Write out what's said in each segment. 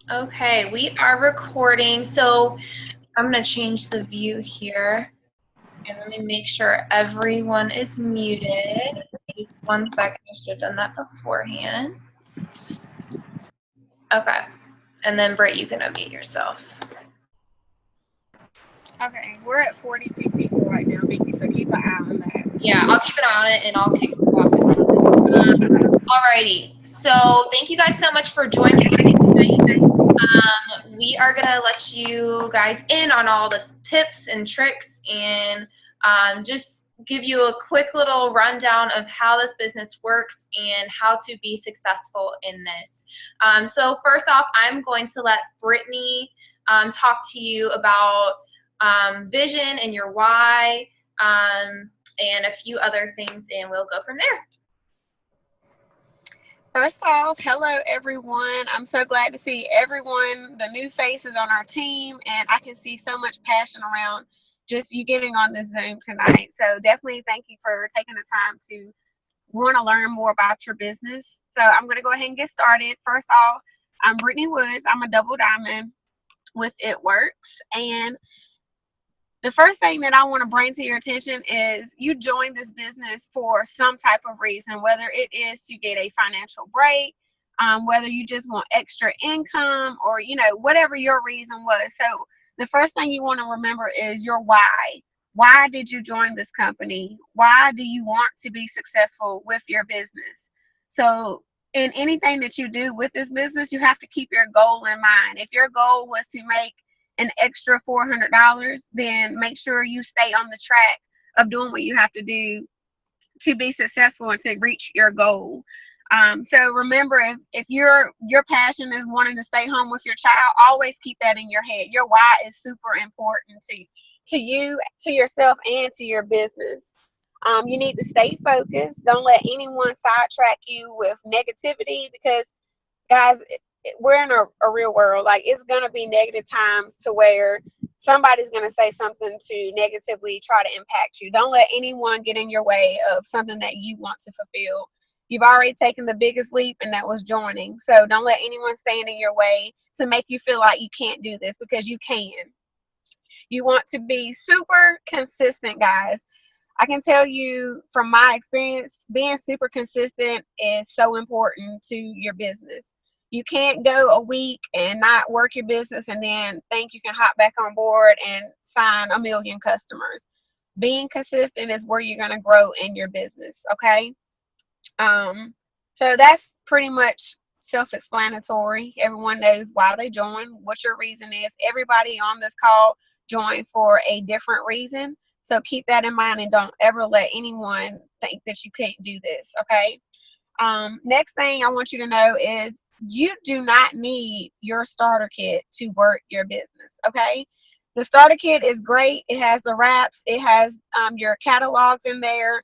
Okay, we are recording. So I'm going to change the view here. And let me make sure everyone is muted. Just 1 second. I should have done that beforehand. Okay. And then, Britt, you can unmute yourself. Okay, we're at 42 people right now, Vicky, so keep an eye on that. Yeah, I'll keep an eye on it and I'll kick it off. Alrighty. So thank you guys so much for joining me tonight. We are going to let you guys in on all the tips and tricks and just give you a quick little rundown of how this business works and how to be successful in this. So first off, I'm going to let Brittany talk to you about vision and your why and a few other things, and we'll go from there. First off, hello everyone. I'm so glad to see everyone, the new faces on our team, and I can see so much passion around just you getting on this Zoom tonight. So definitely thank you for taking the time to want to learn more about your business. So I'm going to go ahead and get started. First off, I'm Brittany Woods. I'm a double diamond with It Works, and the first thing that I want to bring to your attention is you join this business for some type of reason, whether it is to get a financial break, whether you just want extra income, or, whatever your reason was. So the first thing you want to remember is your why. Why did you join this company? Why do you want to be successful with your business? So in anything that you do with this business, you have to keep your goal in mind. If your goal was to make an extra $400, then make sure you stay on the track of doing what you have to do to be successful and to reach your goal. So remember, if your passion is wanting to stay home with your child, always keep that in your head. Your why is super important to you, to yourself, and to your business. You need to stay focused. Don't let anyone sidetrack you with negativity, because guys, we're in a real world. Like, it's going to be negative times to where somebody's going to say something to negatively try to impact you. Don't let anyone get in your way of something that you want to fulfill. You've already taken the biggest leap, and that was joining. So don't let anyone stand in your way to make you feel like you can't do this, because you can. You want to be super consistent, guys. I can tell you from my experience, being super consistent is so important to your business. You can't go a week and not work your business and then think you can hop back on board and sign a million customers. Being consistent is where you're going to grow in your business, okay? So that's pretty much self-explanatory. Everyone knows why they join, what your reason is. Everybody on this call joined for a different reason. So keep that in mind and don't ever let anyone think that you can't do this, okay? Next thing I want you to know is you do not need your starter kit to work your business, okay? The starter kit is great. It has the wraps. It has your catalogs in there,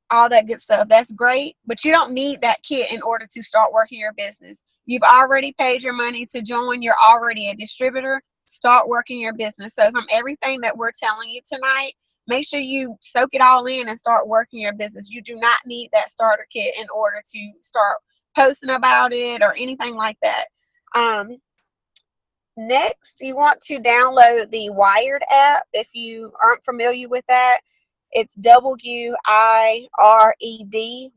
all that good stuff. That's great, but you don't need that kit in order to start working your business. You've already paid your money to join. You're already a distributor. Start working your business. So from everything that we're telling you tonight, make sure you soak it all in and start working your business. You do not need that starter kit in order to start posting about it or anything like that. Next, you want to download the Wired app. If you aren't familiar with that, it's WIRED,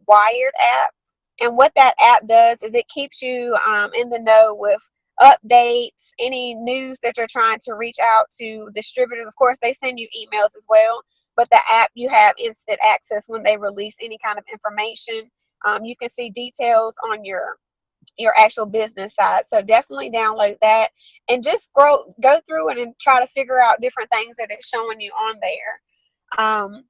Wired app. And what that app does is it keeps you in the know with updates, any news that you're trying to reach out to distributors. Of course, they send you emails as well, but the app, you have instant access when they release any kind of information. You can see details on your actual business side. So definitely download that and just go through it and try to figure out different things that it's showing you on there.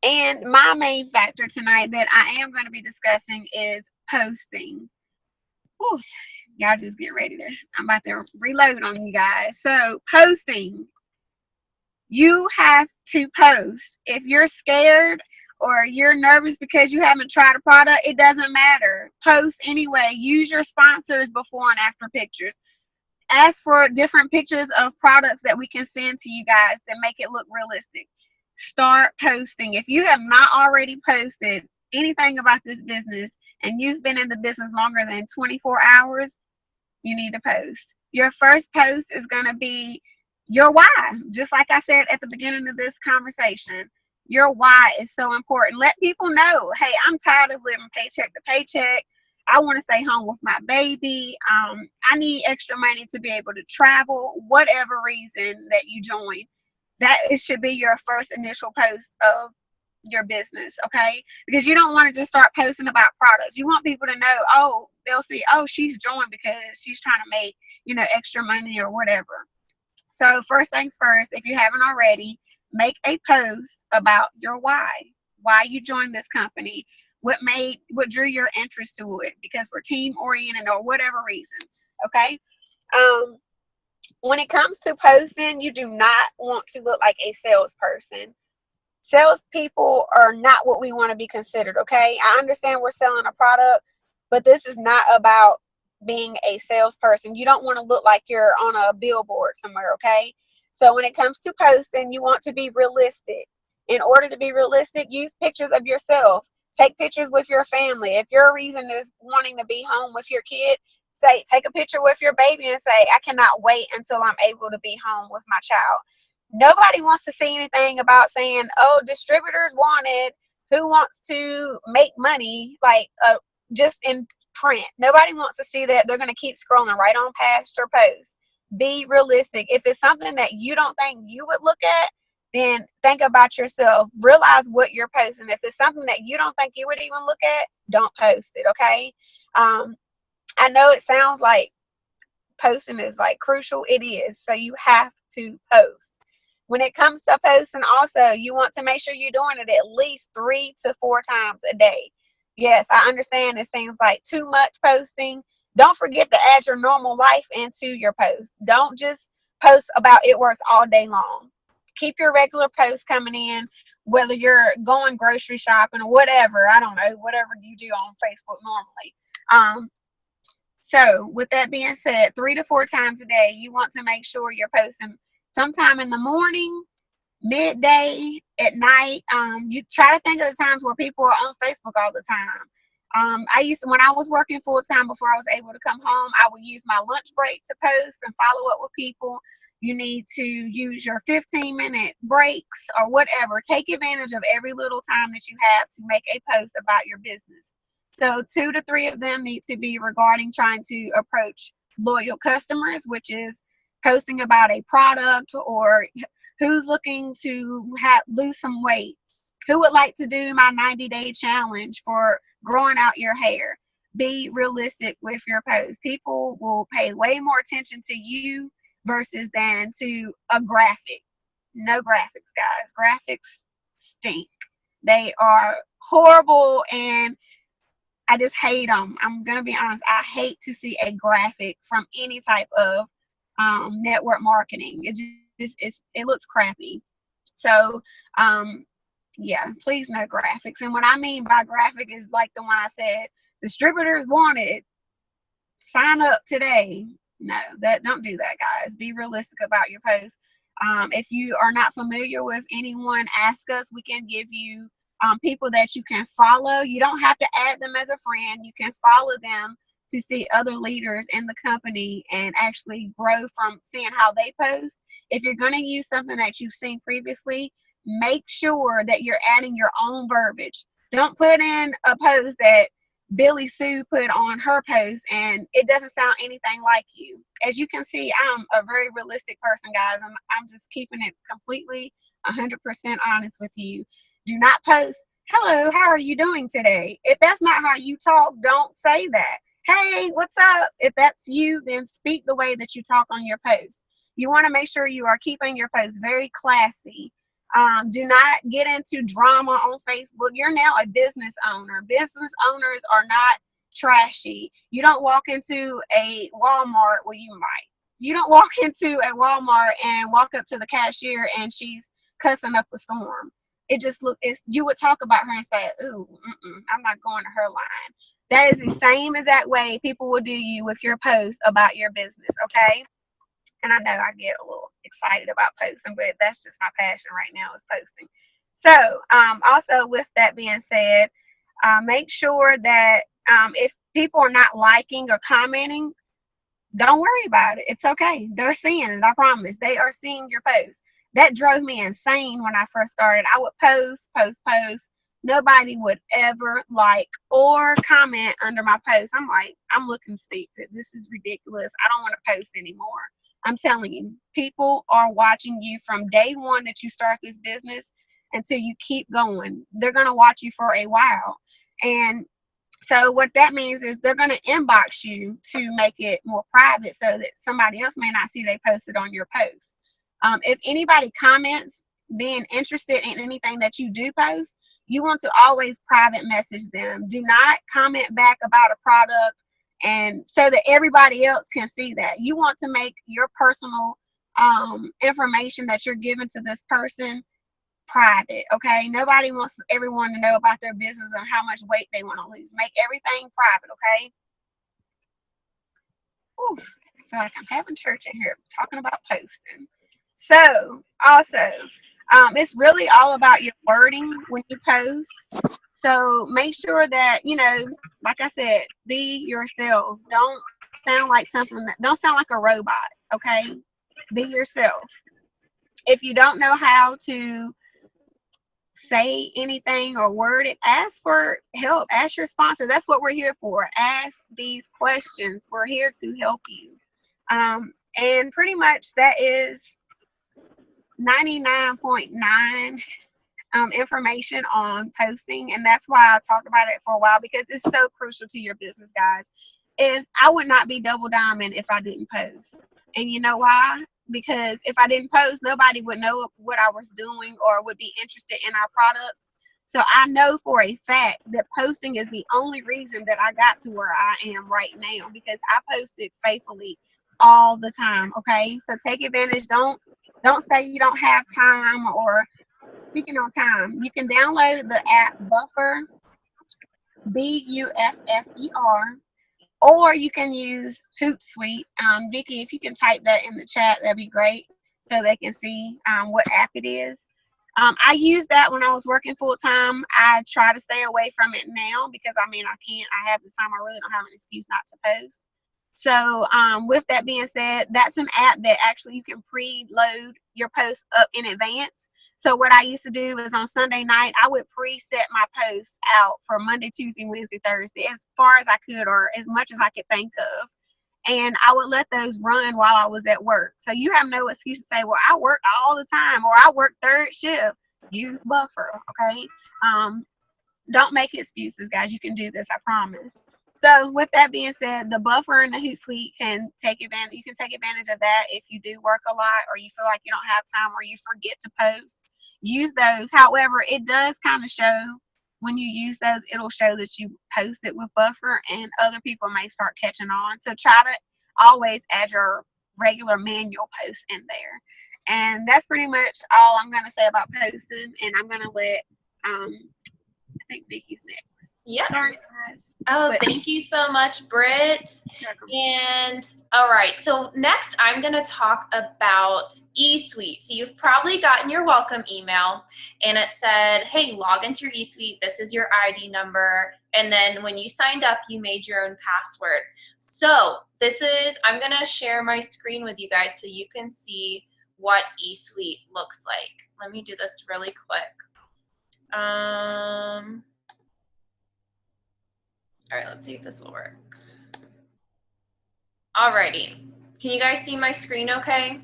And my main factor tonight that I am going to be discussing is posting. Whew, y'all just get ready I'm about to reload on you guys. So posting, you have to post. If you're scared or you're nervous because you haven't tried a product, it doesn't matter. Post anyway. Use your sponsors before and after pictures. Ask for different pictures of products that we can send to you guys that make it look realistic. Start posting. If you have not already posted anything about this business and you've been in the business longer than 24 hours, you need to post. Your first post is going to be your why. Just like I said at the beginning of this conversation, your why is so important. Let people know, hey, I'm tired of living paycheck to paycheck. I want to stay home with my baby. I need extra money to be able to travel, whatever reason that you join. That it should be your first initial post of your business, okay? Because you don't want to just start posting about products. You want people to know, oh, they'll see, oh, she's joined because she's trying to make, extra money or whatever. So first things first, if you haven't already, make a post about your why you joined this company, what drew your interest to it, because we're team oriented or whatever reasons, okay? When it comes to posting, you do not want to look like a salesperson. Salespeople are not what we want to be considered, okay? I understand we're selling a product, but this is not about being a salesperson. You don't want to look like you're on a billboard somewhere, okay? So when it comes to posting, you want to be realistic. In order to be realistic, use pictures of yourself. Take pictures with your family. If your reason is wanting to be home with your kid, take a picture with your baby and say, I cannot wait until I'm able to be home with my child. Nobody wants to see anything about saying, oh, distributors wanted, who wants to make money, just in print. Nobody wants to see that. They're going to keep scrolling right on past your post. Be realistic. If it's something that you don't think you would look at, then think about yourself. Realize what you're posting. If it's something that you don't think you would even look at, don't post it, okay? I know it sounds like posting is crucial. It is. So you have to post. When it comes to posting, also, you want to make sure you're doing it at least 3 to 4 times a day. Yes, I understand it seems like too much posting. Don't forget to add your normal life into your post. Don't just post about it works all day long. Keep your regular posts coming in, whether you're going grocery shopping or whatever. I don't know, whatever you do on Facebook normally. So with that being said, 3 to 4 times a day, you want to make sure you're posting sometime in the morning, midday, at night. You try to think of the times where people are on Facebook all the time. When I was working full time before I was able to come home, I would use my lunch break to post and follow up with people. You need to use your 15-minute breaks or whatever. Take advantage of every little time that you have to make a post about your business. So 2 to 3 of them need to be regarding trying to approach loyal customers, which is posting about a product or who's looking to lose some weight. Who would like to do my 90-day challenge for growing out your hair? Be realistic with your posts. People will pay way more attention to you versus than to a graphic. No graphics, guys. Graphics stink. They are horrible, and I just hate them. I'm going to be honest. I hate to see a graphic from any type of network marketing. It looks crappy. So, yeah, please no graphics. And what I mean by graphic is like the one I said, distributors wanted, sign up today. No, don't do that, guys. Be realistic about your posts. If you are not familiar with anyone, ask us. We can give you people that you can follow. You don't have to add them as a friend. You can follow them to see other leaders in the company and actually grow from seeing how they post. If you're going to use something that you've seen previously, make sure that you're adding your own verbiage. Don't put in a post that Billy Sue put on her post and it doesn't sound anything like you. As you can see, I'm a very realistic person, guys. I'm just keeping it completely 100% honest with you. Do not post, hello, how are you doing today? If that's not how you talk, don't say that. Hey, what's up? If that's you, then speak the way that you talk on your post. You want to make sure you are keeping your post very classy. Do not get into drama on Facebook. You're now a business owner. Business owners are not trashy. You don't walk into a Walmart, well, you might. You don't walk into a Walmart and walk up to the cashier and she's cussing up a storm. You would talk about her and say, ooh, I'm not going to her line. That is the same exact way people will do you with your post about your business, okay? And I know I get a little excited about posting, but that's just my passion right now is posting. So also with that being said, make sure that if people are not liking or commenting, don't worry about it. It's okay. They're seeing it. I promise. They are seeing your posts. That drove me insane when I first started. I would post. Nobody would ever like or comment under my post. I'm like, I'm looking stupid. This is ridiculous. I don't want to post anymore. I'm telling you, people are watching you from day one that you start this business until you keep going. They're going to watch you for a while. And so what that means is they're going to inbox you to make it more private so that somebody else may not see they posted on your post. If anybody comments being interested in anything that you do post, you want to always private message them. Do not comment back about a product and so that everybody else can see that. You want to make your personal information that you're giving to this person private, okay? Nobody wants everyone to know about their business and how much weight they want to lose. Make everything private, okay? Oof, I feel like I'm having church in here talking about posting. So, also, it's really all about your wording when you post. So make sure that, you know, like I said, be yourself. Don't sound like don't sound like a robot, okay? Be yourself. If you don't know how to say anything or word it, ask for help. Ask your sponsor. That's what we're here for. Ask these questions. We're here to help you. And pretty much that is 99.9 information on posting, and that's why I talked about it for a while, because it's so crucial to your business, guys. If I would not be Double Diamond if I didn't post. And you know why? Because if I didn't post, nobody would know what I was doing or would be interested in our products. So I know for a fact that posting is the only reason that I got to where I am right now, because I posted faithfully all the time. Okay, so take advantage. Don't say you don't have time. Or speaking on time, you can download the app Buffer, Buffer, or you can use Hootsuite. Vicky, if you can type that in the chat, that'd be great, so they can see what app it is. I used that when I was working full time. I try to stay away from it now because I can't. I have the time. I really don't have an excuse not to post. So with that being said, that's an app that actually you can preload your posts up in advance. So what I used to do is on Sunday night, I would preset my posts out for Monday, Tuesday, Wednesday, Thursday, as far as I could or as much as I could think of. And I would let those run while I was at work. So you have no excuse to say, well, I work all the time or I work third shift. Use Buffer, okay? Don't make excuses, guys. You can do this, I promise. So with that being said, the Buffer and the Hootsuite can take advantage. You can take advantage of that if you do work a lot or you feel like you don't have time or you forget to post. Use those. However, it does kind of show when you use those, it'll show that you posted with Buffer and other people may start catching on. So try to always add your regular manual posts in there. And that's pretty much all I'm going to say about posting. And I'm going to let, I think Vicky's next. Yeah. Sorry, guys. Oh, thank you so much, Britt. And all right, so next I'm going to talk about eSuite. So you've probably gotten your welcome email and it said, hey, log into your eSuite. This is your ID number. And then when you signed up, you made your own password. So I'm going to share my screen with you guys so you can see what eSuite looks like. Let me do this really quick. All right, let's see if this will work. Alrighty, can you guys see my screen okay?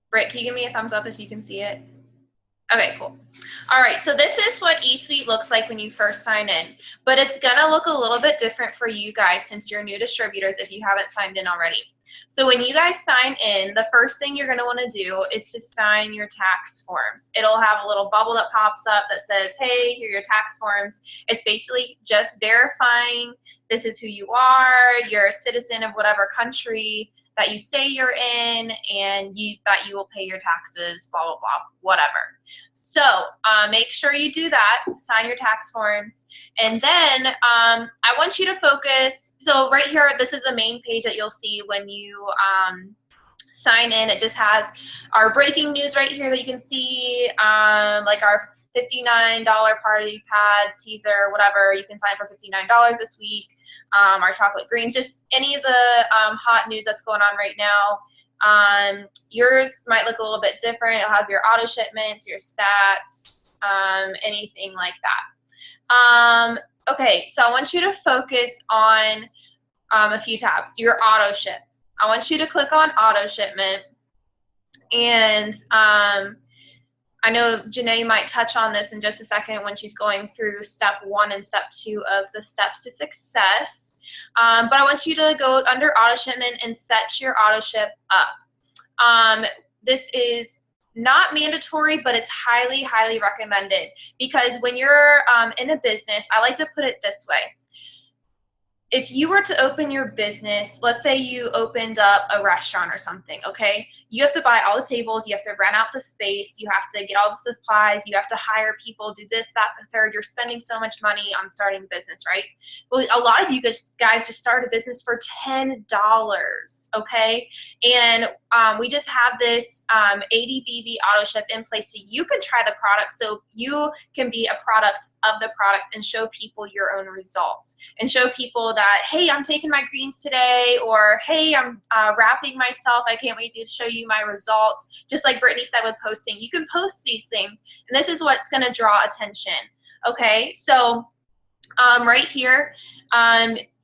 Britt, can you give me a thumbs up if you can see it? Okay, cool. All right, so this is what eSuite looks like when you first sign in, but it's gonna look a little bit different for you guys since you're new distributors if you haven't signed in already. So when you guys sign in, the first thing you're going to want to do is to sign your tax forms. It'll have a little bubble that pops up that says, hey, here are your tax forms. It's basically just verifying this is who you are, you're a citizen of whatever country that you say you're in, and that you will pay your taxes, blah, blah, blah, whatever. So make sure you do that, sign your tax forms, and then I want you to focus. So right here, this is the main page that you'll see when you sign in. It just has our breaking news right here that you can see, like our $59 party pad teaser, whatever. You can sign up for $59 this week. Our chocolate greens, just any of the hot news that's going on right now. Yours might look a little bit different. It'll have your auto shipments, your stats, anything like that. Okay, so I want you to focus on a few tabs. Your auto ship. I want you to click on auto shipment, and I know JaNae might touch on this in just a second when she's going through step 1 and step 2 of the steps to success. But I want you to go under auto shipment and set your auto ship up. This is not mandatory, but it's highly, highly recommended, because when you're in a business, I like to put it this way. If you were to open your business, let's say you opened up a restaurant or something, okay? You have to buy all the tables, you have to rent out the space, you have to get all the supplies, you have to hire people, do this, that, the third. You're spending so much money on starting a business, right? Well, a lot of you guys just started a business for $10, okay? And we just have this ADBV auto ship in place so you can try the product, so you can be a product of the product and show people your own results, and show people that, hey, I'm taking my greens today, or hey, I'm wrapping myself. I can't wait to show you my results. Just like Brittany said with posting, you can post these things, and this is what's going to draw attention. Okay, so right here,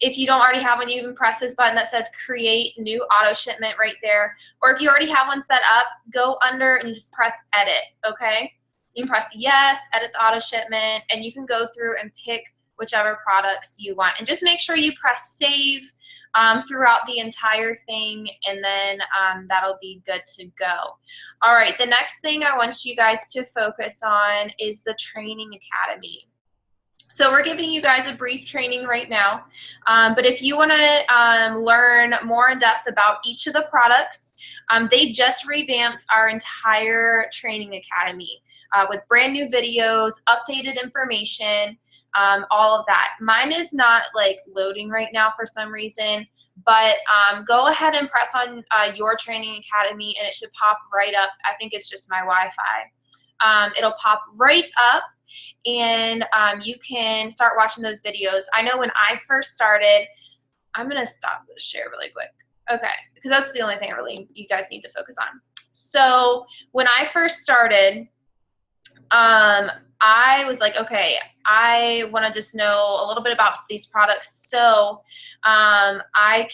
if you don't already have one, you can press this button that says create new auto shipment right there. Or if you already have one set up, go under and you just press edit, okay? You can press yes, edit the auto shipment, and you can go through and pick whichever products you want. And just make sure you press save throughout the entire thing, and then that'll be good to go. All right, the next thing I want you guys to focus on is the training academy. So we're giving you guys a brief training right now, but if you want to learn more in depth about each of the products, they just revamped our entire training academy with brand new videos, updated information, all of that. Mine is not like loading right now for some reason, but go ahead and press on your training academy and it should pop right up. I think it's just my Wi-Fi. It'll pop right up, and you can start watching those videos. I know when I first started, I'm going to stop this share really quick. Okay, because that's the only thing you guys need to focus on. So when I first started, I was like, okay, I want to just know a little bit about these products so I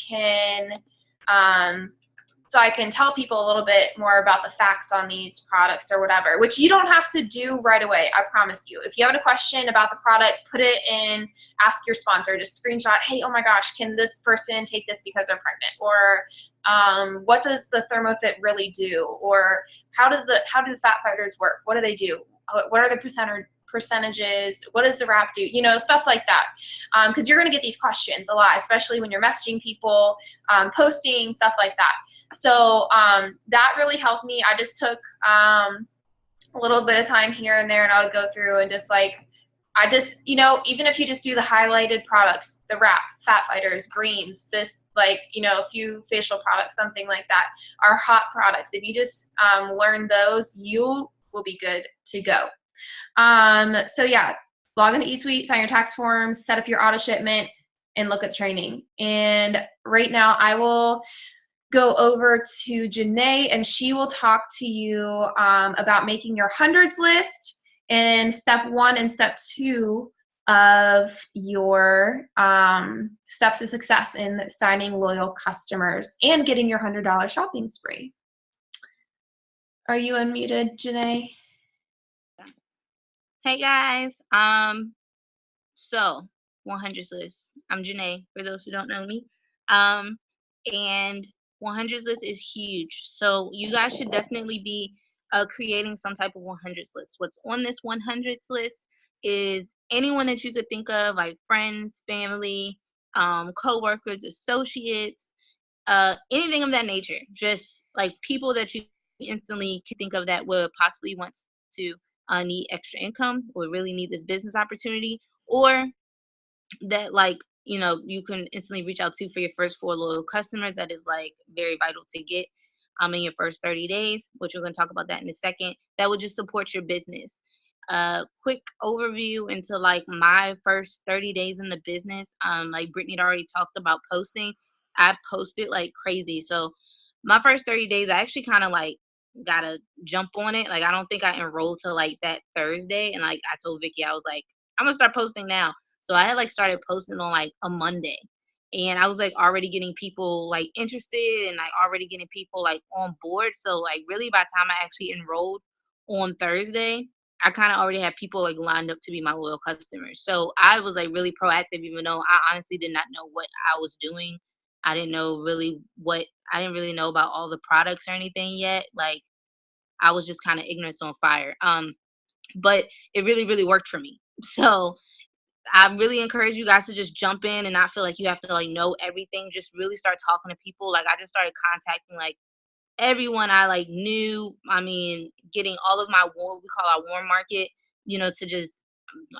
can tell people a little bit more about the facts on these products or whatever, which you don't have to do right away, I promise you. If you have a question about the product, put it in Ask Your Sponsor. Just screenshot, hey, oh my gosh, can this person take this because they're pregnant? Or what does the ThermoFit really do? Or how do the fat fighters work? What do they do? What are the percentages? What does the wrap do? You know, stuff like that. Because you're going to get these questions a lot, especially when you're messaging people, posting, stuff like that. So that really helped me. I just took a little bit of time here and there, and I would go through and just like, you know, even if you just do the highlighted products, the wrap, fat fighters, greens, this, like, you know, a few facial products, something like that, are hot products. If you just learn those, you will be good to go. So yeah, log into eSuite, sign your tax forms, set up your auto shipment, and look at training. And right now I will go over to JaNae, and she will talk to you about making your hundreds list and step 1 and step 2 of your steps to success in signing loyal customers and getting your $100 shopping spree. Are you unmuted, JaNae? Hey guys, so 100s list. I'm JaNae, for those who don't know me. And 100s list is huge. So you guys should definitely be creating some type of 100s list. What's on this 100s list is anyone that you could think of, like friends, family, co-workers, associates, anything of that nature. Just like people that you instantly can think of that would possibly want to need extra income or really need this business opportunity, or that, like, you know, you can instantly reach out to for your first 4 loyal customers. That is like very vital to get in your first 30 days, which we're going to talk about that in a second. That would just support your business. quick overview into like my first 30 days in the business. Like Brittany had already talked about posting. I posted like crazy. So my first 30 days, I actually kind of like gotta jump on it. Like I don't think I enrolled till like that Thursday. And like I told Vicky, I was like, I'm gonna start posting now. So I had like started posting on like a Monday. And I was like already getting people like interested and like already getting people like on board. So like really by the time I actually enrolled on Thursday, I kind of already had people like lined up to be my loyal customers. So I was like really proactive, even though I honestly did not know what I was doing. I didn't know really what I didn't really know about all the products or anything yet. Like I was just kind of ignorance on fire. But it really, really worked for me. So I really encourage you guys to just jump in and not feel like you have to like know everything. Just really start talking to people. Like I just started contacting like everyone I like knew. I mean, getting all of my what we call our warm market, to just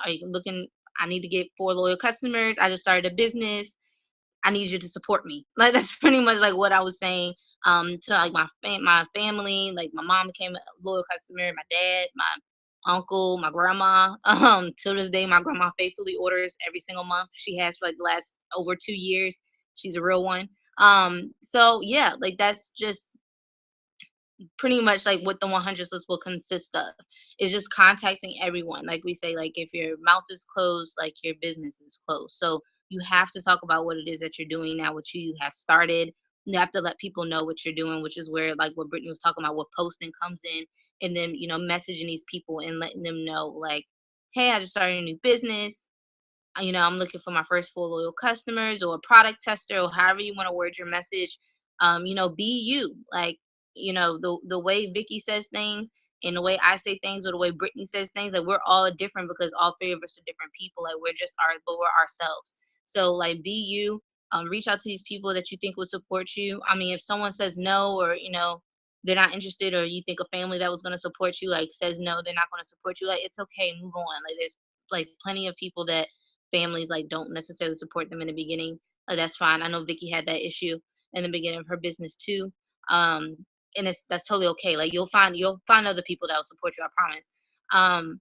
like looking. I need to get 4 loyal customers. I just started a business. I need you to support me. Like that's pretty much like what I was saying to like my family. Like my mom became a loyal customer, my dad, my uncle, my grandma. To this day my grandma faithfully orders every single month. She has for like the last over 2 years. She's a real one. So yeah, like that's just pretty much like what the 100 list will consist of is just contacting everyone. Like we say, like if your mouth is closed, like your business is closed. So you have to talk about what it is that you're doing now, what you have started. You have to let people know what you're doing, which is where like what Brittany was talking about, what posting comes in, and then messaging these people and letting them know like, hey, I just started a new business. I'm looking for my first 4 loyal customers or a product tester or however you want to word your message. Be you. Like, the way Vicky says things and the way I say things or the way Brittany says things, like we're all different because all 3 of us are different people. Like but we're ourselves. So like be you. Reach out to these people that you think will support you. I mean, if someone says no or they're not interested, or you think a family that was going to support you like says no, they're not going to support you, like it's okay, move on. Like there's like plenty of people that families like don't necessarily support them in the beginning. Like that's fine. I know Vicky had that issue in the beginning of her business too. Um, and that's totally okay. Like you'll find other people that will support you, I promise.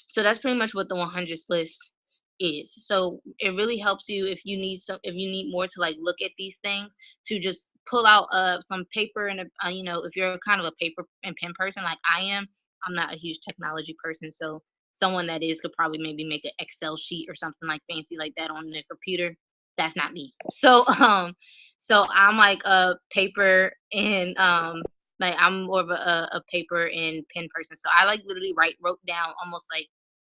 So that's pretty much what the 100s list is. So it really helps you if you need more to like look at these things, to just pull out some paper and if you're kind of a paper and pen person like I am. I'm not a huge technology person, so someone that is could probably maybe make an Excel sheet or something like fancy like that on their computer. That's not me. So I'm like a paper and like I'm more of a paper and pen person. So I like literally wrote down almost like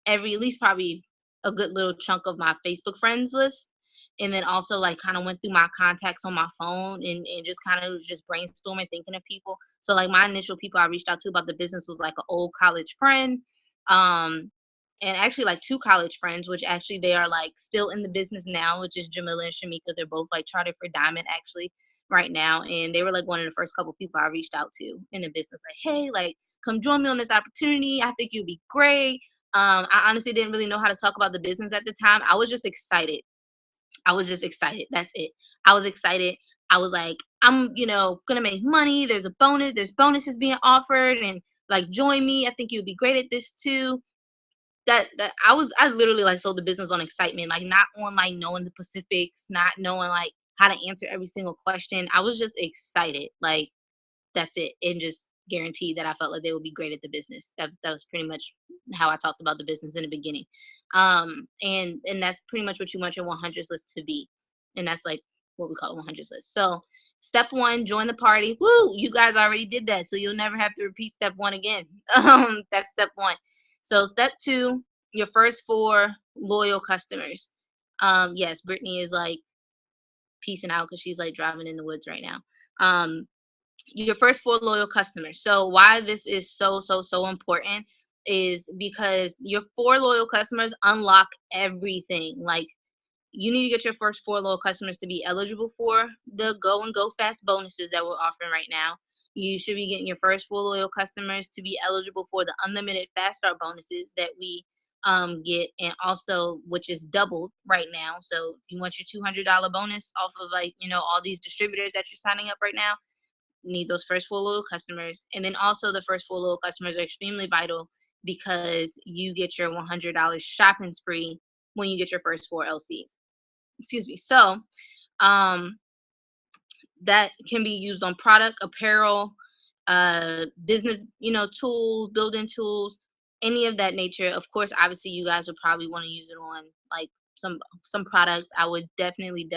at least probably a good little chunk of my Facebook friends list. And then also like kind of went through my contacts on my phone and just kind of just brainstorming, thinking of people. So like my initial people I reached out to about the business was like an old college friend. And actually like 2 college friends, which actually they are like still in the business now, which is Jamila and Shamika. They're both like chartered for Diamond actually right now. And they were like one of the first couple people I reached out to in the business. Like, hey, like come join me on this opportunity. I think you'd be great. I honestly didn't really know how to talk about the business at the time. I was just excited. That's it. I was excited. I was like, I'm, gonna make money. There's a bonus. There's bonuses being offered, and like, join me. I think you'd be great at this too. That I literally like sold the business on excitement, like not on like knowing the specifics, not knowing like how to answer every single question. I was just excited. Like that's it, and just guaranteed that I felt like they would be great at the business. That was pretty much how I talked about the business in the beginning. And that's pretty much what you want your 100s list to be, and that's like what we call a 100s list. So step 1, join the party. Woo! You guys already did that, so you'll never have to repeat step 1 again. That's step 1. So step 2, your first 4 loyal customers. Yes, Brittany is like peacing out because she's like driving in the woods right now. Your first 4 loyal customers. So why this is so important is because your 4 loyal customers unlock everything. Like you need to get your first 4 loyal customers to be eligible for the Go and Go Fast bonuses that we're offering right now. You should be getting your first 4 loyal customers to be eligible for the unlimited fast start bonuses that we get, and also which is doubled right now. So if you want your $200 bonus off of like all these distributors that you're signing up right now, need those first 4 loyal customers. And then also the first 4 loyal customers are extremely vital because you get your $100 shopping spree when you get your first 4 LCs. Excuse me. So, um, that can be used on product, apparel, business, tools, building tools, any of that nature. Of course, obviously, you guys would probably want to use it on like some products. I would definitely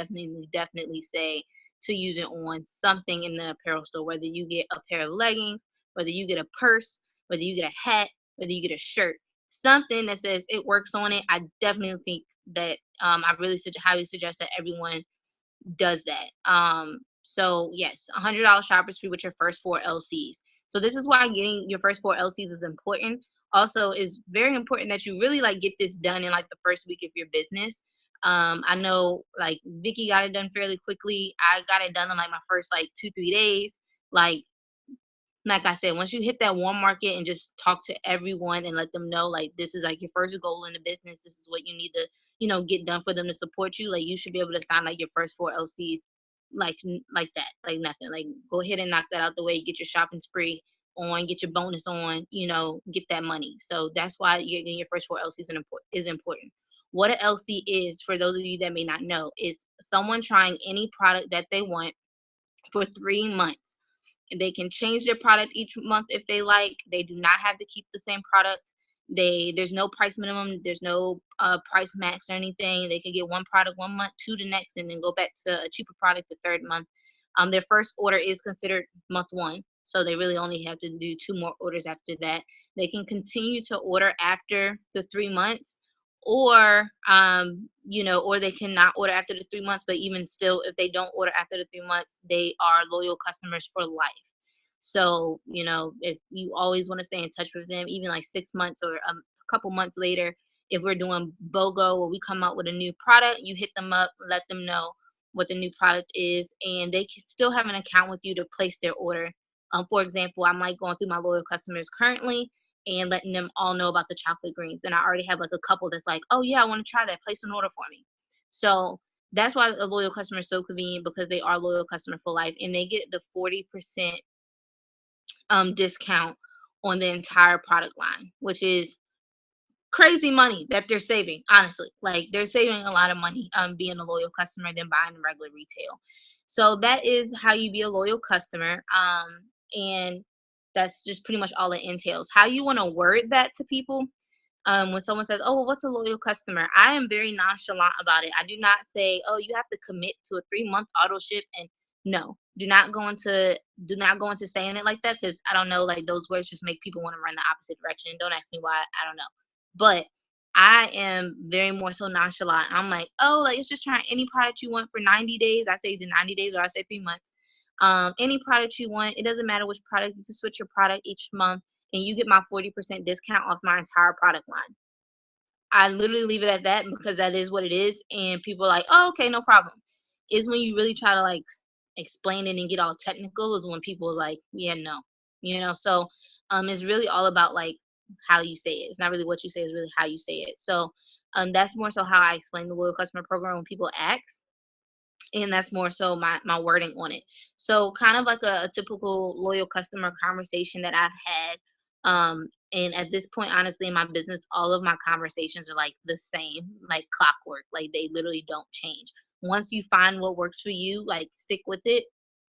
say to use it on something in the apparel store. Whether you get a pair of leggings, whether you get a purse, whether you get a hat, whether you get a shirt, something that says it works on it. I definitely think that I really highly suggest that everyone does that. So yes, $100 shopper spree with your first 4 LCs. So this is why getting your first 4 LCs is important. Also, is very important that you really like get this done in like the first week of your business. I know like Vicky got it done fairly quickly. I got it done in like my first like 2-3 days. Like I said, once you hit that warm market and just talk to everyone and let them know like this is like your first goal in the business, this is what you need to get done for them to support you. Like you should be able to sign like your first 4 LCs like that, like nothing. Like go ahead and knock that out the way, get your shopping spree on, get your bonus on, get that money. So that's why you're getting your first 4 LCs is important. What an LC is, for those of you that may not know, is someone trying any product that they want for 3 months. They can change their product each month if they like. They do not have to keep the same product. There's no price minimum. There's no price max or anything. They can get one product 1 month, 2 the next, and then go back to a cheaper product the 3rd month. Their first order is considered month 1, so they really only have to do 2 more orders after that. They can continue to order after the 3 months, or or they cannot order after the 3 months. But even still, if they don't order after the 3 months, they are loyal customers for life. So if you always want to stay in touch with them, even like 6 months or a couple months later, if we're doing BOGO or we come out with a new product, you hit them up, let them know what the new product is, and they can still have an account with you to place their order. For example, I'm like going through my loyal customers currently and letting them all know about the chocolate greens. And I already have like a couple that's like, oh yeah, I want to try that. Place an order for me. So that's why a loyal customer is so convenient, because they are loyal customer for life, and they get the 40% discount on the entire product line, which is crazy money that they're saving. Honestly, like they're saving a lot of money being a loyal customer than buying regular retail. So that is how you be a loyal customer. And that's just pretty much all it entails. How you want to word that to people, when someone says, oh, well, what's a loyal customer? I am very nonchalant about it. I do not say, oh, you have to commit to a 3-month auto ship. And no, do not go into saying it like that, because I don't know, like those words just make people want to run the opposite direction. Don't ask me why, I don't know. But I am very more so nonchalant. I'm like, oh, like it's just trying any product you want for 90 days. I say the 90 days, or I say 3 months. Any product you want, it doesn't matter which product. You can switch your product each month, and you get my 40% discount off my entire product line. I literally leave it at that, because that is what it is. And people are like, oh, okay, no problem. Is when you really try to like explain it and get all technical, is when people is like, yeah, no. So it's really all about like how you say it. It's not really what you say, it's really how you say it. So that's more so how I explain the loyal customer program when people ask. And that's more so my wording on it. So kind of like a typical loyal customer conversation that I've had. And at this point, honestly, in my business, all of my conversations are like the same, like clockwork. Like they literally don't change. Once you find what works for you, like stick with it,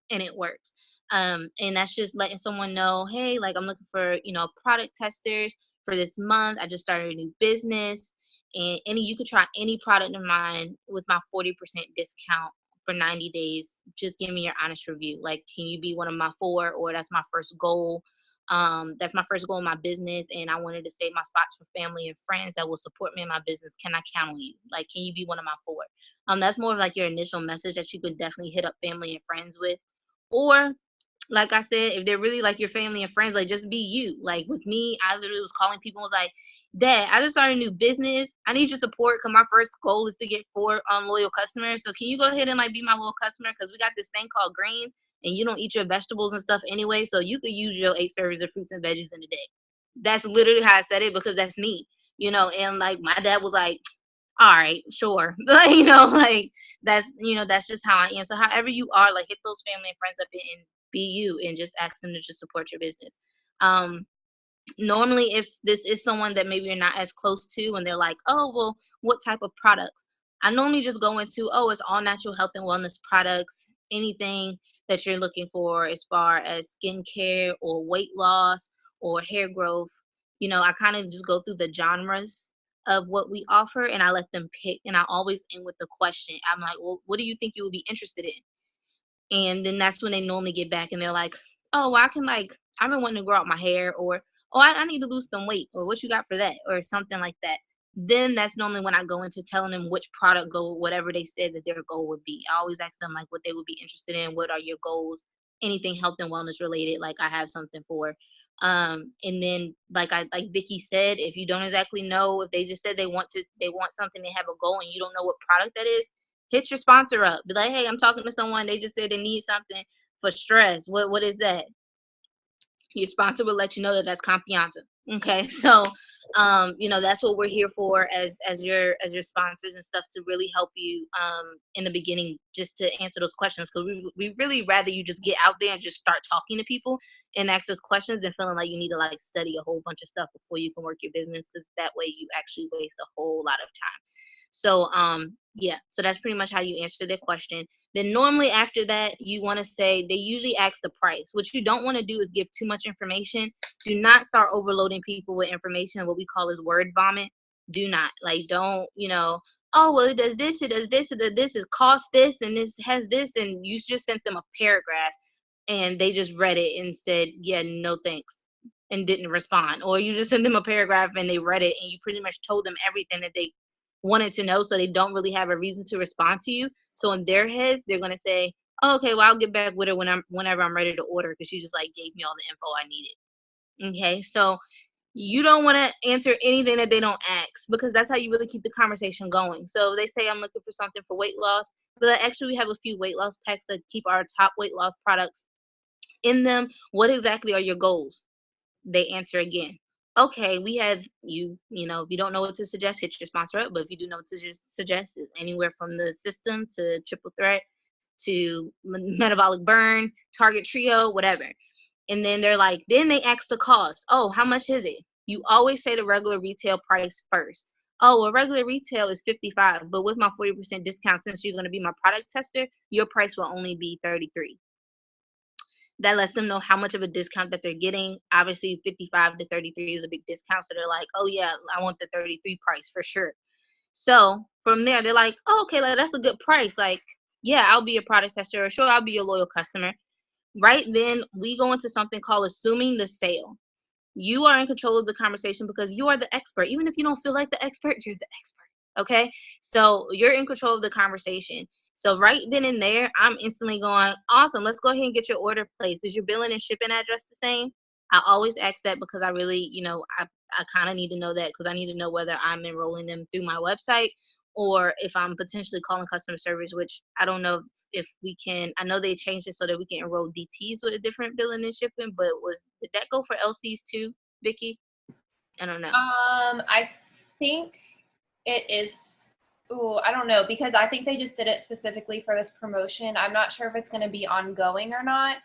and it works. And that's just letting someone know, hey, like I'm looking for, product testers for this month. I just started a new business, and you could try any product of mine with my 40% discount for 90 days. Just give me your honest review. Like, can you be one of my 4? Or that's my first goal. That's my first goal in my business, and I wanted to save my spots for family and friends that will support me in my business. Can I count on you? Like, can you be one of my 4? That's more of like your initial message that you could definitely hit up family and friends with. Or like I said, if they're really like your family and friends, like just be you. Like with me, I literally was calling people and was like, Dad, I just started a new business. I need your support, because my first goal is to get 4 loyal customers. So can you go ahead and like be my loyal customer? Because we got this thing called greens, and you don't eat your vegetables and stuff anyway. So you could use your 8 servings of fruits and veggies in a day. That's literally how I said it, because that's me, and like my dad was like, all right, sure. Like, like that's just how I am. So however you are, like hit those family and friends up and be you, and just ask them to just support your business. Normally, if this is someone that maybe you're not as close to and they're like, oh, well, what type of products? I normally just go into, oh, it's all natural health and wellness products, anything that you're looking for as far as skincare or weight loss or hair growth. I kind of just go through the genres of what we offer and I let them pick. And I always end with the question. I'm like, well, what do you think you would be interested in? And then that's when they normally get back and they're like, oh, well, I've been wanting to grow out my hair, or, oh, I need to lose some weight, or what you got for that, or something like that. Then that's normally when I go into telling them which product goal, whatever they said that their goal would be. I always ask them like what they would be interested in, what are your goals, anything health and wellness related, like I have something for. And then like Vicky said, if you don't exactly know, if they just said they want something, they have a goal and you don't know what product that is, hit your sponsor up. Be like, hey, I'm talking to someone. They just said they need something for stress. What is that? Your sponsor will let you know that that's Confianza. Okay, so that's what we're here for as your sponsors and stuff, to really help you in the beginning, just to answer those questions, because we really rather you just get out there and just start talking to people and ask those questions than feeling like you need to like study a whole bunch of stuff before you can work your business, because that way you actually waste a whole lot of time. So so that's pretty much how you answer their question. Then normally after that, you want to say, they usually ask the price. What you don't want to do is give too much information. Do not start overloading people with information, what we call is word vomit. Do not, like, don't, oh, well, it does this, it does this, it does this, it costs this, and this has this, and you just sent them a paragraph and they just read it and said, yeah, no thanks, and didn't respond. Or you just sent them a paragraph and they read it and you pretty much told them everything that they wanted to know, so they don't really have a reason to respond to you. So in their heads, they're gonna say, oh, okay, well, I'll get back with her whenever I'm ready to order, because she just like gave me all the info I needed. Okay, so you don't want to answer anything that they don't ask, because that's how you really keep the conversation going. So they say, I'm looking for something for weight loss, but actually we have a few weight loss packs that keep our top weight loss products in them. What exactly are your goals? They answer again, okay, we have if you don't know what to suggest, hit your sponsor up. But if you do know what to suggest, anywhere from the system to triple threat to metabolic burn, target trio, whatever. And then then they ask the cost. Oh, how much is it? You always say the regular retail price first. Oh, well, regular retail is $55, but with my 40% discount, since you're going to be my product tester, your price will only be $33. That lets them know how much of a discount that they're getting. Obviously, 55 to 33 is a big discount. So they're like, oh, yeah, I want the 33 price for sure. So from there, they're like, oh, okay, like, that's a good price. Like, yeah, I'll be a product tester, or sure, I'll be a loyal customer. Right then, we go into something called assuming the sale. You are in control of the conversation because you are the expert. Even if you don't feel like the expert, you're the expert. Okay, so you're in control of the conversation. So right then and there, I'm instantly going, awesome, let's go ahead and get your order placed. Is your billing and shipping address the same? I always ask that because I really, I kind of need to know that, because I need to know whether I'm enrolling them through my website or if I'm potentially calling customer service, which I don't know if we can. I know they changed it so that we can enroll DTs with a different billing and shipping, but did that go for LCs too, Vicky? I don't know. I think it is. Oh, I don't know, because I think they just did it specifically for this promotion. I'm not sure if it's going to be ongoing or not.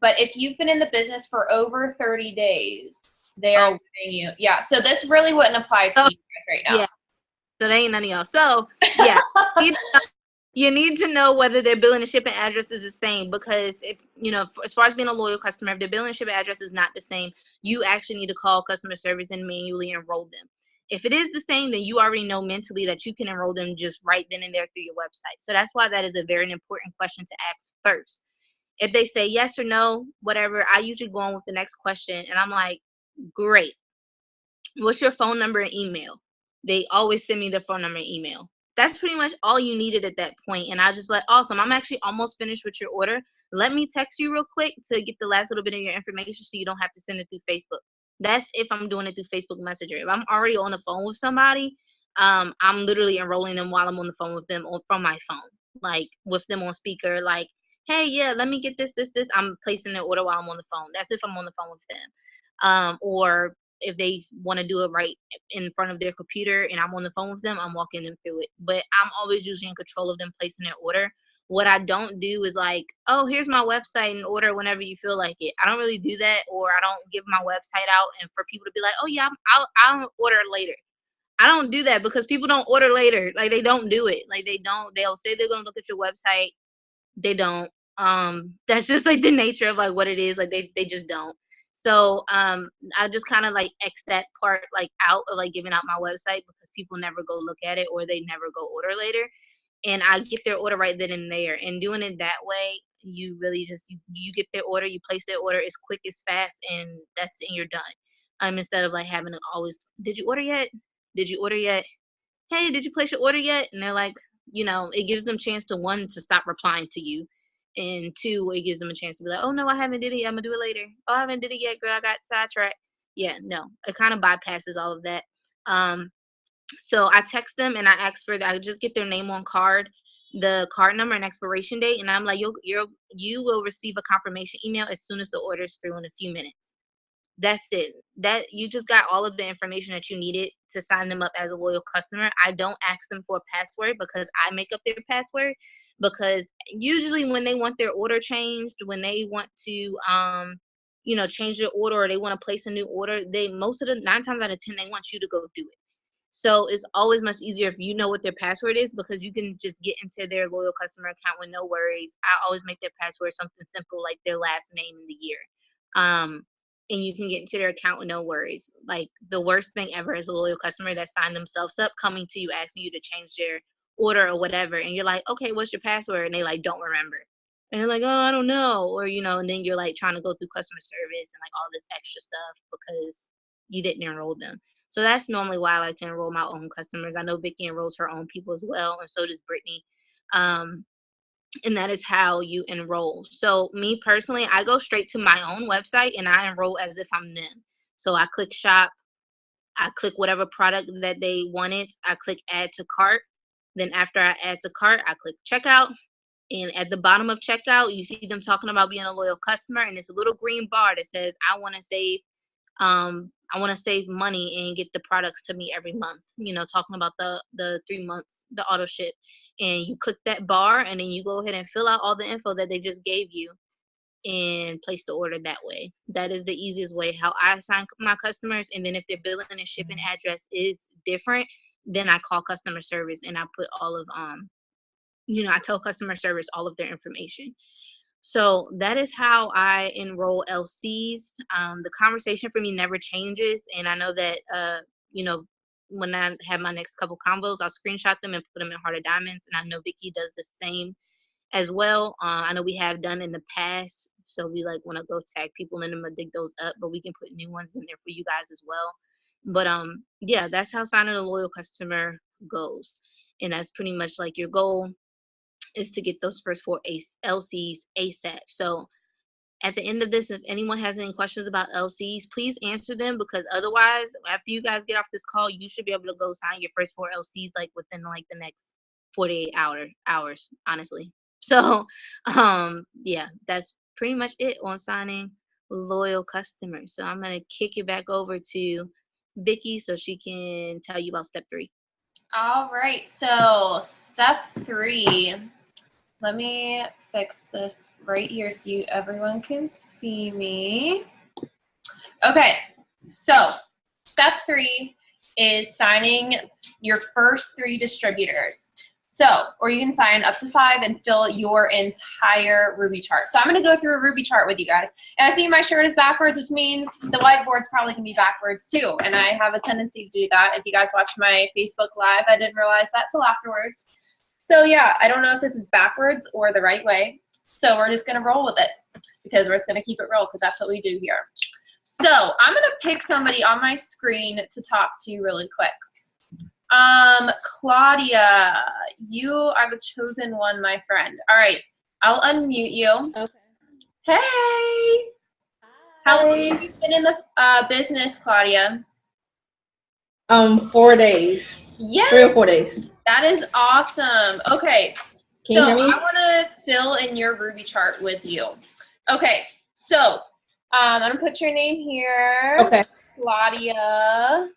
But if you've been in the business for over 30 days, they're giving you, yeah. So this really wouldn't apply to you guys right now. Yeah. So they ain't none of y'all. So yeah, you need to know whether their billing and shipping address is the same, because if, as far as being a loyal customer, if their billing and shipping address is not the same, you actually need to call customer service and manually enroll them. If it is the same, then you already know mentally that you can enroll them just right then and there through your website. So that's why that is a very important question to ask first. If they say yes or no, whatever, I usually go on with the next question, and I'm like, great. What's your phone number and email? They always send me their phone number and email. That's pretty much all you needed at that point. And I just be like, awesome, I'm actually almost finished with your order. Let me text you real quick to get the last little bit of your information so you don't have to send it through Facebook. That's if I'm doing it through Facebook Messenger. If I'm already on the phone with somebody, I'm literally enrolling them while I'm on the phone with them, or from my phone, like with them on speaker, like, hey, yeah, let me get this. I'm placing their order while I'm on the phone. That's if I'm on the phone with them. Or if they want to do it right in front of their computer and I'm on the phone with them, I'm walking them through it. But I'm always usually in control of them placing their order. What I don't do is like, oh, here's my website and order whenever you feel like it. I don't really do that, or I don't give my website out and for people to be like, oh yeah, I'll order later. I don't do that because people don't order later. Like they don't do it. Like they'll say they're going to look at your website. They don't. That's just like the nature of like what it is. Like they just don't. So I just kind of like X that part like out of like giving out my website because people never go look at it or they never go order later. And I get their order right then and there. And doing it that way, you really just you get their order, you place their order as quick as fast, and that's and you're done. Instead of like having to always, did you order yet? Did you order yet? Hey, did you place your order yet? And they're like, it gives them a chance to, one, to stop replying to you. And two, it gives them a chance to be like, oh, no, I haven't did it. I'm going to do it later. Oh, I haven't did it yet, girl. I got sidetracked. Yeah, no. It kind of bypasses all of that. So I text them and I ask for that. I just get their name on card, the card number and expiration date. And I'm like, you will receive a confirmation email as soon as the order is through in a few minutes. That's it. That you just got all of the information that you needed to sign them up as a loyal customer. I don't ask them for a password because I make up their password, because usually when they want their order changed, when they want to change their order or they want to place a new order, they 9 times out of 10 they want you to go do it. So it's always much easier if you know what their password is, because you can just get into their loyal customer account with no worries. I always make their password something simple like their last name and the year. And you can get into their account with no worries. Like the worst thing ever is a loyal customer that signed themselves up coming to you asking you to change their order or whatever. And you're like, okay, what's your password? And they like, don't remember. And they're like, oh, I don't know. Or, and then you're like trying to go through customer service and like all this extra stuff because you didn't enroll them. So that's normally why I like to enroll my own customers. I know Vicky enrolls her own people as well. And so does Brittany. And that is how you enroll. So me personally, I go straight to my own website and I enroll as if I'm them. So I click shop, I click whatever product that they wanted, I click add to cart. Then after I add to cart, I click checkout. And at the bottom of checkout, you see them talking about being a loyal customer, and it's a little green bar that says, I want to save money and get the products to me every month, talking about the 3 months, the auto ship. And you click that bar and then you go ahead and fill out all the info that they just gave you and place the order that way. That is the easiest way how I assign my customers. And then if their billing and shipping address is different, then I call customer service and I put all of, I tell customer service all of their information. So that is how I enroll LCs. The conversation for me never changes. And I know that, when I have my next couple combos, I'll screenshot them and put them in Heart of Diamonds. And I know Vicky does the same as well. I know we have done in the past. So we like want to go tag people in them and dig those up, but we can put new ones in there for you guys as well. But yeah, that's how signing a loyal customer goes. And that's pretty much like your goal is to get those first 4 LCs ASAP. So at the end of this, if anyone has any questions about LCs, please answer them, because otherwise, after you guys get off this call, you should be able to go sign your first 4 LCs like within like the next 48 hours, honestly. So yeah, that's pretty much it on signing loyal customers. So I'm gonna kick it back over to Vicky so she can tell you about step 3. All right, so step 3. Let me fix this right here so everyone can see me. Okay, so step 3 is signing your first 3 distributors. So, or you can sign up to 5 and fill your entire Ruby chart. So I'm going to go through a Ruby chart with you guys. And I see my shirt is backwards, which means the whiteboard's probably going to be backwards too. And I have a tendency to do that. If you guys watch my Facebook Live, I didn't realize that till afterwards. So yeah, I don't know if this is backwards or the right way. So we're just going to roll with it because we're just going to keep it real because that's what we do here. So I'm going to pick somebody on my screen to talk to really quick. Claudia, you are the chosen one, my friend. All right, I'll unmute you. Okay. Hey. Hi. How long have you been in the business, Claudia? 4 days. Yeah. 3 or 4 days. That is awesome. Okay. Can you hear me? I want to fill in your Ruby chart with you. Okay. So I'm going to put your name here. Okay. Claudia.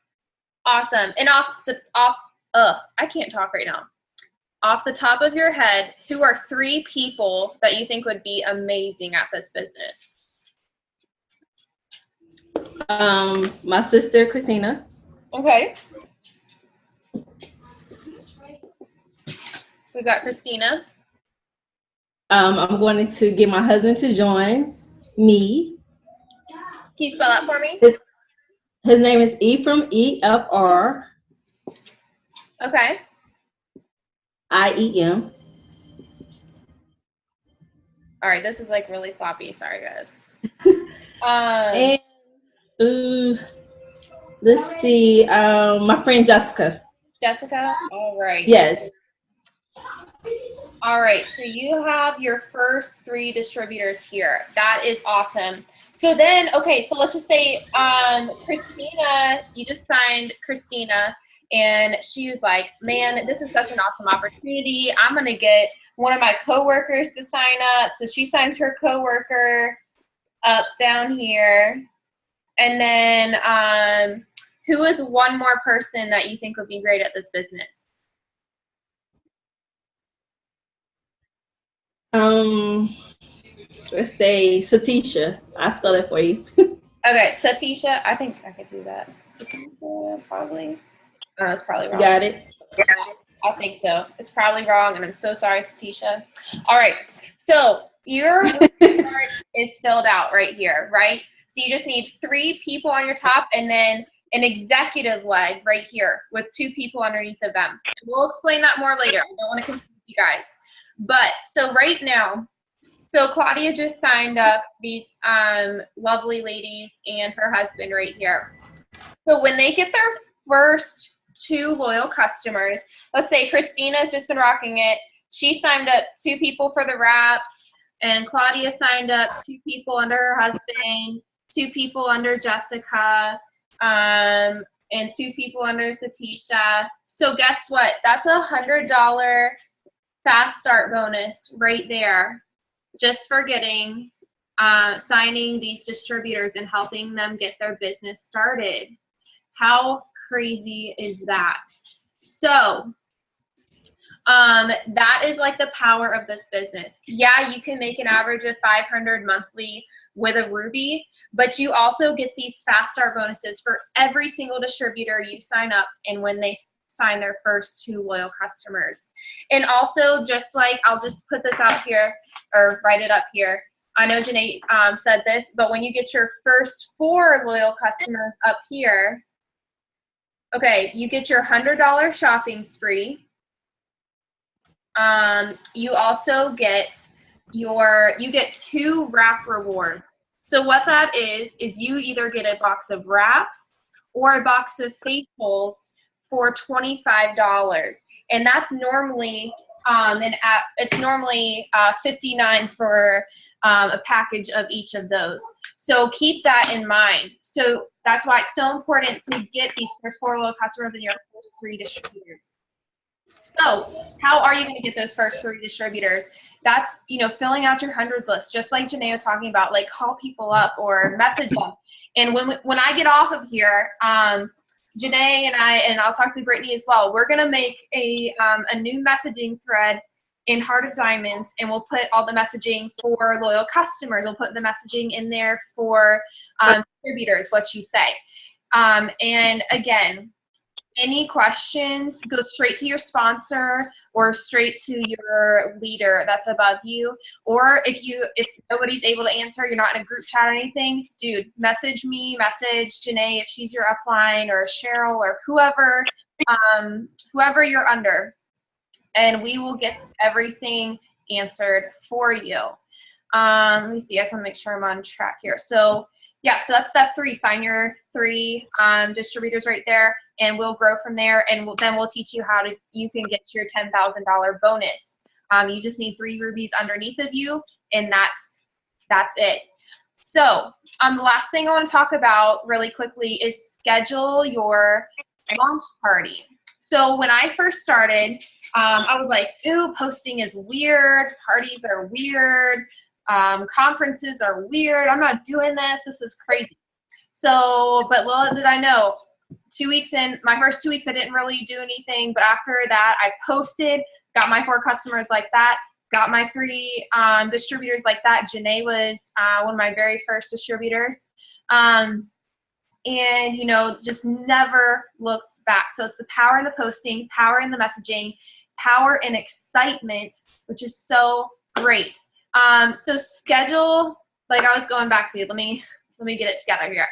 Awesome. And I can't talk right now. Off the top of your head, who are 3 people that you think would be amazing at this business? My sister Christina. Okay. We've got Christina. I'm going to get my husband to join me. Can you spell that for me? His name is Ephraim, E-F-R. Okay. I-E-M. All right, this is like really sloppy. Sorry, guys. And let's see, my friend Jessica. Jessica. All right. Yes. All right. So you have your first 3 distributors here. That is awesome. So then, okay. So let's just say, Christina. You just signed Christina, and she was like, "Man, this is such an awesome opportunity. I'm gonna get one of my coworkers to sign up." So she signs her coworker up down here. And then who is one more person that you think would be great at this business? Let's say Satisha. I'll spell it for you. Okay, Satisha. I think I could do that. Satisha, probably. Oh, that's probably wrong. Got it? I think so. It's probably wrong, and I'm so sorry, Satisha. All right. So your chart is filled out right here, right? So you just need 3 people on your top, and then an executive leg right here with 2 people underneath of them. We'll explain that more later. I don't want to confuse you guys. But so right now, so Claudia just signed up these lovely ladies and her husband right here. So when they get their first 2 loyal customers, let's say Christina's just been rocking it. She signed up 2 people for the wraps, and Claudia signed up 2 people under her husband, 2 people under Jessica, and 2 people under Satisha. So guess what? That's $100 fast start bonus right there, just for getting signing these distributors and helping them get their business started. How crazy is that? So that is like the power of this business. Yeah, you can make an average of $500 monthly with a Ruby, but you also get these fast start bonuses for every single distributor you sign up and when they sign their first 2 loyal customers. And also, just like, I'll just put this out here or write it up here. I know JaNae said this, but when you get your first 4 loyal customers up here, okay, you get your $100 shopping spree. You also get you get 2 wrap rewards. So what that is you either get a box of wraps or a box of faithfuls for $25, and that's normally it's normally $59 for a package of each of those. So keep that in mind. So that's why it's so important to get these first 4 loyal customers and your first 3 distributors. So how are you going to get those first 3 distributors? That's, filling out your hundreds list, just like JaNae was talking about, like call people up or message them. And when I get off of here, JaNae and I'll talk to Brittany as well, we're going to make a new messaging thread in Heart of Diamonds, and we'll put all the messaging for loyal customers. We'll put the messaging in there for distributors, what you say. And again, any questions, go straight to your sponsor or straight to your leader that's above you. Or if nobody's able to answer, you're not in a group chat or anything, dude, message me, message JaNae if she's your upline, or Cheryl, or whoever you're under, and we will get everything answered for you. Let me see. I just want to make sure I'm on track here. So yeah, so that's step 3. Sign your 3 distributors right there, and we'll grow from there. And then we'll teach you how you can get your $10,000 bonus. You just need 3 rubies underneath of you, and that's it. So the last thing I want to talk about really quickly is schedule your launch party. So when I first started, I was like, ooh, posting is weird. Parties are weird. Conferences are weird. I'm not doing this. This is crazy. So, but little did I know, 2 weeks in, my first 2 weeks, I didn't really do anything. But after that, I posted, got my 4 customers like that, got my 3 distributors like that. JaNae was one of my very first distributors. And, you know, just never looked back. So it's the power in the posting, power in the messaging, power in excitement, which is so great. So schedule, like I was going back to, let me get it together here.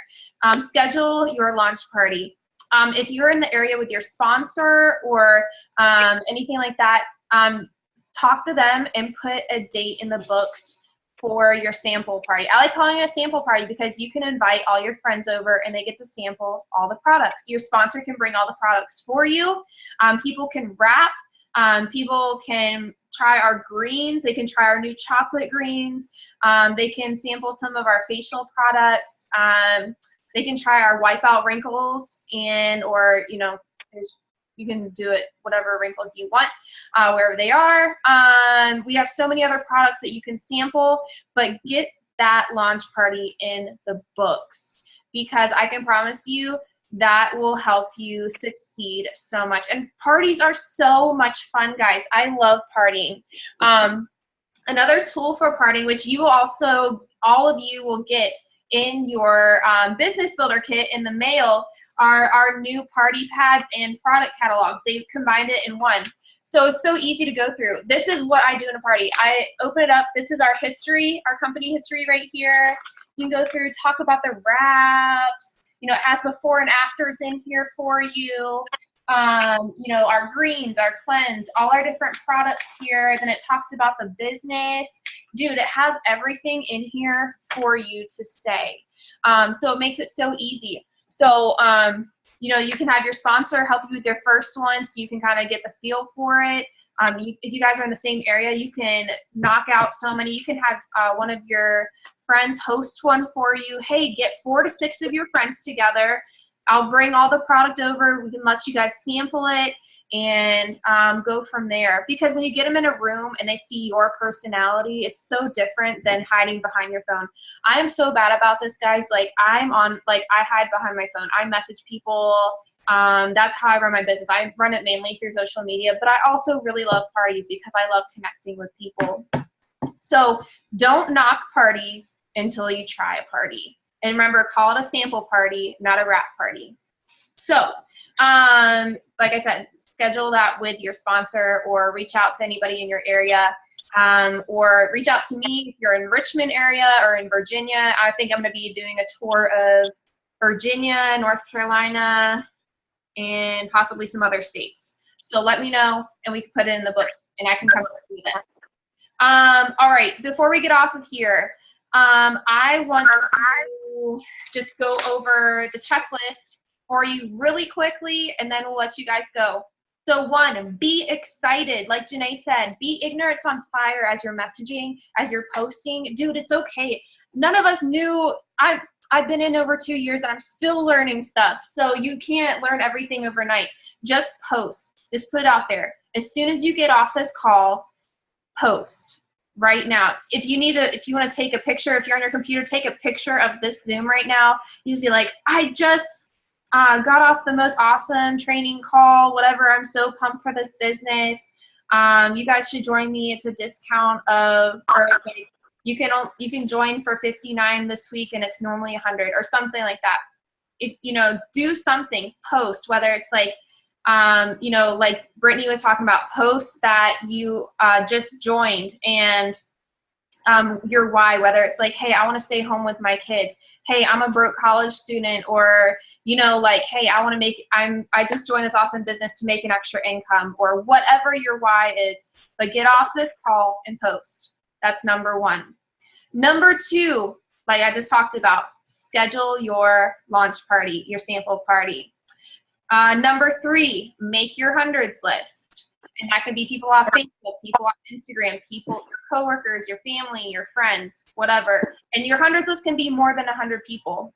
Schedule your launch party. If you're in the area with your sponsor or anything like that, talk to them and put a date in the books for your sample party. I like calling it a sample party because you can invite all your friends over and they get to sample all the products. Your sponsor can bring all the products for you. People can wrap. People can try our greens. They can try our new chocolate greens. They can sample some of our facial products. They can try our wipeout wrinkles or, you know, you can do it whatever wrinkles you want, wherever they are. We have so many other products that you can sample, but get that launch party in the books because I can promise you that will help you succeed so much. And parties are so much fun, guys. I love partying. Another tool for partying, which you will also, all of you will get in your business builder kit in the mail, are our new party pads and product catalogs. They've combined it in one. So it's so easy to go through. This is what I do in a party. I open it up. This is our history, our company history right here. You can go through, talk about the wraps. You know, it has before and afters in here for you. You know, our greens, our cleanse, all our different products here. Then it talks about the business. Dude, it has everything in here for you to say. So it makes it so easy. So, you know, you can have your sponsor help you with your first one so you can kind of get the feel for it. If you guys are in the same area, you can knock out so many. You can have one of your friends host one for you. Hey, get 4 to 6 of your friends together. I'll bring all the product over. We can let you guys sample it and go from there. Because when you get them in a room and they see your personality, it's so different than hiding behind your phone. I am so bad about this, guys. Like I hide behind my phone. I message people. That's how I run my business. I run it mainly through social media, but I also really love parties because I love connecting with people. So don't knock parties until you try a party. And remember, call it a sample party, not a wrap party. So, like I said, schedule that with your sponsor or reach out to anybody in your area, or reach out to me if you're in Richmond area or in Virginia. I think I'm going to be doing a tour of Virginia, North Carolina, and possibly some other states. So let me know, and we can put it in the books, and I can come up with it. All right, before we get off of here, I want to just go over the checklist for you really quickly, and then we'll let you guys go. So 1, be excited. Like JaNae said, be ignorance on fire as you're messaging, as you're posting. Dude, it's okay. None of us knew. I've been in over 2 years, and I'm still learning stuff. So you can't learn everything overnight. Just post. Just put it out there. As soon as you get off this call, post. Right now. If you want to take a picture, if you're on your computer, take a picture of this Zoom right now. You just be like, I just got off the most awesome training call, whatever. I'm so pumped for this business. You guys should join me. It's a discount of, or like, you can join for $59 this week, and it's normally $100 or something like that. If you know, do something, post, whether it's like, you know, like Brittany was talking about, posts that you just joined and your why, whether it's like, hey, I want to stay home with my kids. Hey, I'm a broke college student, or, you know, like, hey, I just joined this awesome business to make an extra income, or whatever your why is. But get off this call and post. That's number 1. Number 2, like I just talked about, schedule your launch party, your sample party. Number 3, make your hundreds list. And that could be people off Facebook, people off Instagram, people, your coworkers, your family, your friends, whatever. And your hundreds list can be more than 100 people.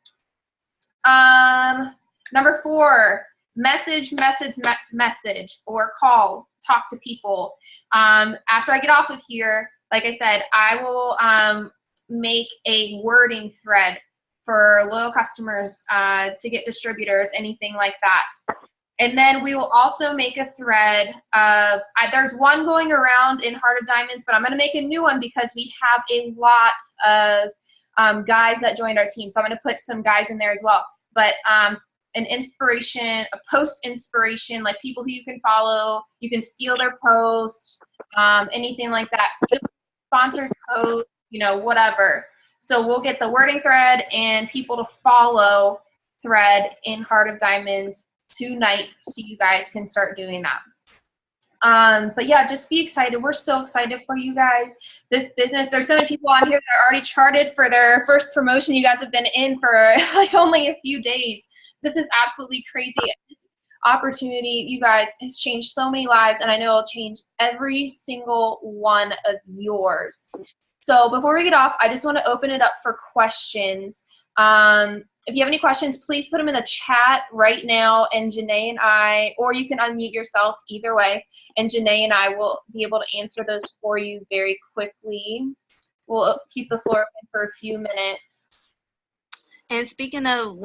Number 4, message, or call, talk to people. After I get off of here, like I said, I will make a wording thread for loyal customers to get distributors, anything like that. And then we will also make a thread of, there's one going around in Heart of Diamonds, but I'm going to make a new one because we have a lot of guys that joined our team. So I'm going to put some guys in there as well. But an inspiration, a post inspiration, like people who you can follow, you can steal their posts, anything like that. Steal sponsors' posts, you know, whatever. So we'll get the wording thread and people to follow thread in Heart of Diamonds tonight, so you guys can start doing that. But yeah, just be excited. We're so excited for you guys. This business, there's so many people on here that are already charted for their first promotion. You guys have been in for like only a few days. This is absolutely crazy. This opportunity, you guys, has changed so many lives, and I know it'll change every single one of yours. So before we get off, I just want to open it up for questions. If you have any questions, please put them in the chat right now, and JaNae and I, or you can unmute yourself, either way, and JaNae and I will be able to answer those for you very quickly. We'll keep the floor open for a few minutes. And speaking of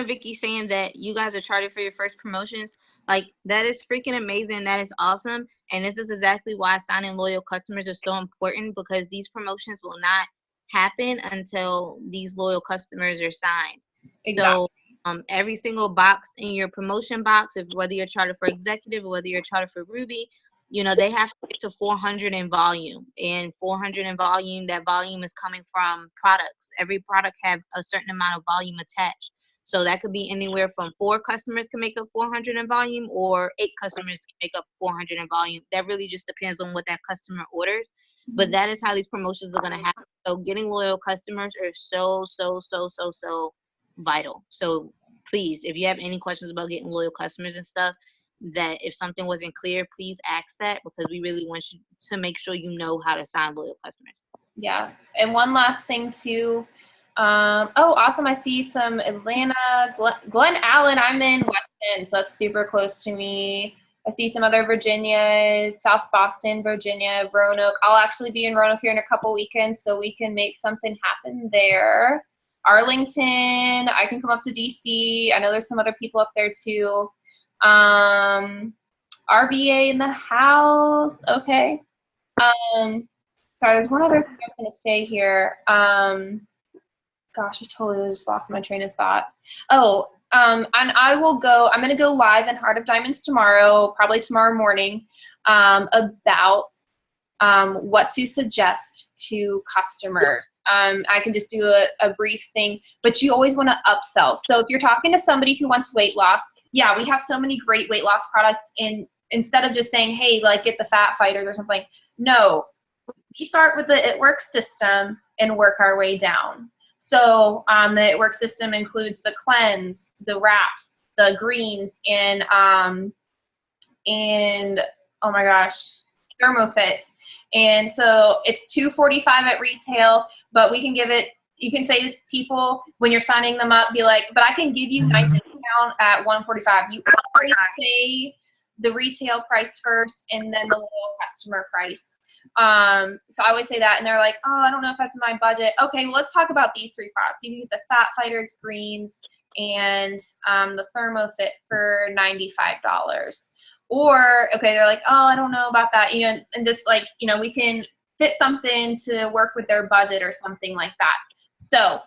Vicky saying that you guys are charted for your first promotions, like that is freaking amazing. That is awesome. And this is exactly why signing loyal customers is so important, because these promotions will not happen until these loyal customers are signed. Exactly. So every single box in your promotion box, whether you're charted for executive or whether you're charted for Ruby, you know, they have to get to 400 in volume, and 400 in volume, that volume is coming from products. Every product have a certain amount of volume attached. So that could be anywhere from 4 customers can make up 400 in volume, or 8 customers can make up 400 in volume. That really just depends on what that customer orders. But that is how these promotions are going to happen. So getting loyal customers are so vital. So please, if you have any questions about getting loyal customers and stuff, that if something wasn't clear, please ask that, because we really want you to make sure you know how to sign loyal customers. Yeah. And one last thing too. Oh, awesome. I see some Atlanta, Glen Allen. I'm in Weston, so that's super close to me. I see some other Virginias, South Boston, Virginia, Roanoke. I'll actually be in Roanoke here in a couple weekends, so we can make something happen there. Arlington, I can come up to DC. I know there's some other people up there too. RBA in the house. Okay. Sorry, there's one other thing I was going to say here. Gosh, I totally just lost my train of thought. Oh, and I'm going to go live in Heart of Diamonds tomorrow, probably tomorrow morning, about what to suggest to customers. I can just do a brief thing, but you always want to upsell. So if you're talking to somebody who wants weight loss, yeah, we have so many great weight loss products. Instead of just saying, hey, like get the Fat Fighters or something, no, we start with the It Works system and work our way down. So the It Works system includes the cleanse, the wraps, the greens, and oh my gosh, ThermoFit. And so it's $245 at retail, but we can give it, you can say to people when you're signing them up, be like, but I can give you my discount at $145. You always say the retail price first and then the loyal customer price. So I always say that, and they're like, oh, I don't know if that's in my budget. Okay, well, let's talk about these 3 products. You can get the Fat Fighters greens and the ThermoFit for $95. Or, okay, they're like, oh, I don't know about that. You know, and just like, you know, we can fit something to work with their budget or something like that. So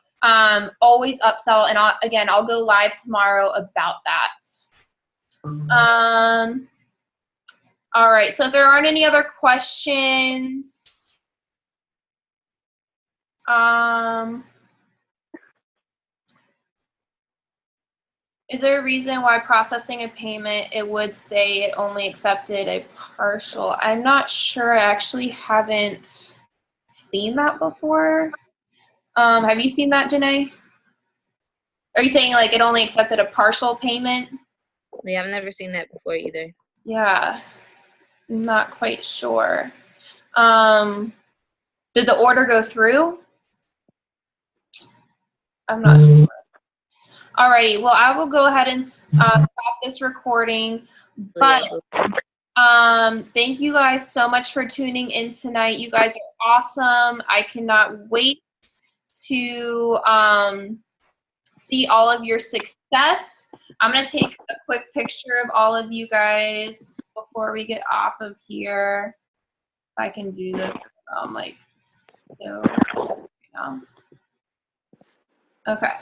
always upsell. And I'll go live tomorrow about that. All right, so if there aren't any other questions, is there a reason why processing a payment, it would say it only accepted a partial? I'm not sure. I actually haven't seen that before. Have you seen that, JaNae? Are you saying like it only accepted a partial payment? Yeah, I've never seen that before either. Yeah, I'm not quite sure. Did the order go through? I'm not sure. Alrighty, well, I will go ahead and stop this recording. But thank you guys so much for tuning in tonight. You guys are awesome. I cannot wait to see all of your success. I'm going to take a quick picture of all of you guys before we get off of here. If I can do this, like so. Yeah. Okay.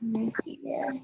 Let me see here.